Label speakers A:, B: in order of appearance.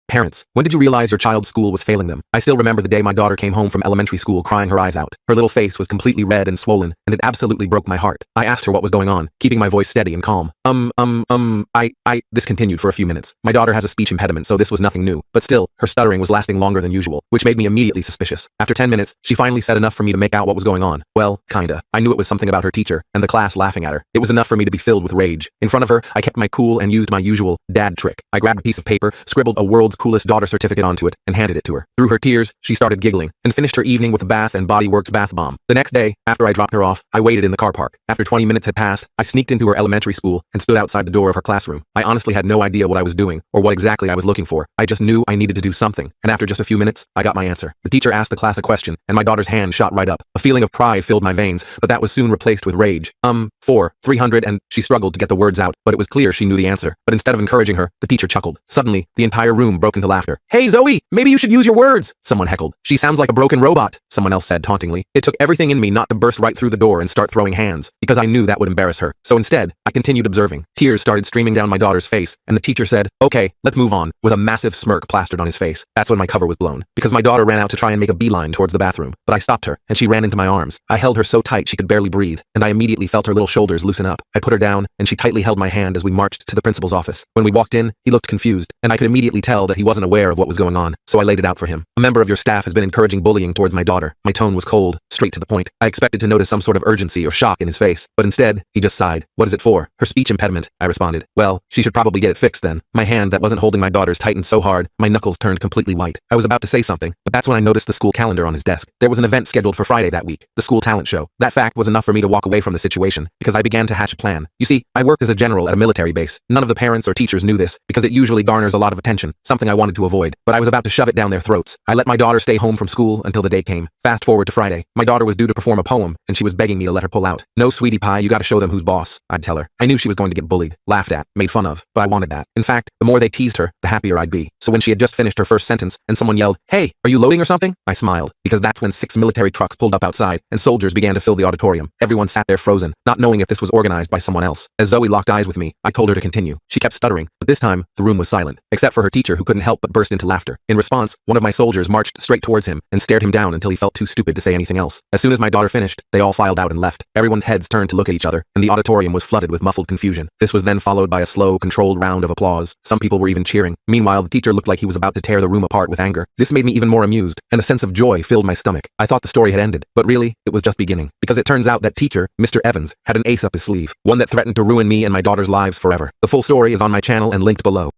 A: Parents, when did you realize your child's school was failing them? I still remember the day my daughter came home from elementary school crying her eyes out. Her little face was completely red and swollen, and it absolutely broke my heart. I asked her what was going on, keeping my voice steady and calm. This continued for a few minutes. My daughter has a speech impediment, so this was nothing new, but still, her stuttering was lasting longer than usual, which made me immediately suspicious. After 10 minutes, she finally said enough for me to make out what was going on. Well, kinda. I knew it was something about her teacher, and the class laughing at her. It was enough for me to be filled with rage. In front of her, I kept my cool and used my usual dad trick. I grabbed a piece of paper, scribbled a world's coolest daughter certificate onto it, and handed it to her. Through her tears, she started giggling, and finished her evening with a bath and Body Works bath bomb. The next day, after I dropped her off, I waited in the car park. After 20 minutes had passed, I sneaked into her elementary school and stood outside the door of her classroom. I honestly had no idea what I was doing, or what exactly I was looking for. I just knew I needed to do something, and after just a few minutes, I got my answer. The teacher asked the class a question, and my daughter's hand shot right up. A feeling of pride filled my veins, but that was soon replaced with rage. 300 and she struggled to get the words out, but it was clear she knew the answer. But instead of encouraging her, the teacher chuckled. Suddenly, the entire room broke into laughter. "Hey Zoe, maybe you should use your words," someone heckled. "She sounds like a broken robot," someone else said tauntingly. It took everything in me not to burst right through the door and start throwing hands, because I knew that would embarrass her. So instead, I continued observing. Tears started streaming down my daughter's face, and the teacher said, "Okay, let's move on," with a massive smirk plastered on his face. That's when my cover was blown, because my daughter ran out to try and make a beeline towards the bathroom, but I stopped her, and she ran into my arms. I held her so tight she could barely breathe, and I immediately felt her little shoulders loosen up. I put her down, and she tightly held my hand as we marched to the principal's office. When we walked in, he looked confused, and I could immediately tell that he wasn't aware of what was going on, so I laid it out for him. "A member of your staff has been encouraging bullying towards my daughter." My tone was cold, straight to the point. I expected to notice some sort of urgency or shock in his face, but instead, he just sighed. "What is it for?" "Her speech impediment," I responded. "Well, she should probably get it fixed then." My hand that wasn't holding my daughter's tightened so hard, my knuckles turned completely white. I was about to say something, but that's when I noticed the school calendar on his desk. There was an event scheduled for Friday that week, the school talent show. That fact was enough for me to walk away from the situation, because I began to hatch a plan. You see, I worked as a general at a military base. None of the parents or teachers knew this, because it usually garners a lot of attention, something I wanted to avoid, but I was about to shove it down their throats. I let my daughter stay home from school until the day came. Fast forward to Friday. My daughter was due to perform a poem, and she was begging me to let her pull out. "No, sweetie pie, you gotta show them who's boss," I'd tell her. I knew she was going to get bullied, laughed at, made fun of, but I wanted that. In fact, the more they teased her, the happier I'd be. So when she had just finished her first sentence, and someone yelled, "Hey, are you loading or something?" I smiled, because that's when 6 military trucks pulled up outside, and soldiers began to fill the auditorium. Everyone sat there frozen, not knowing if this was organized by someone else. As Zoe locked eyes with me, I told her to continue. She kept stuttering, but this time, the room was silent, except for her teacher who couldn't help but burst into laughter. In response, one of my soldiers marched straight towards him and stared him down until he felt too stupid to say anything else. As soon as my daughter finished, they all filed out and left. Everyone's heads turned to look at each other, and the auditorium was flooded with muffled confusion. This was then followed by a slow, controlled round of applause. Some people were even cheering. Meanwhile, the teacher looked like he was about to tear the room apart with anger. This made me even more amused, and a sense of joy filled my stomach. I thought the story had ended, but really, it was just beginning. Because it turns out that teacher, Mr. Evans, had an ace up his sleeve, one that threatened to ruin me and my daughter's lives forever. The full story is on my channel and linked below.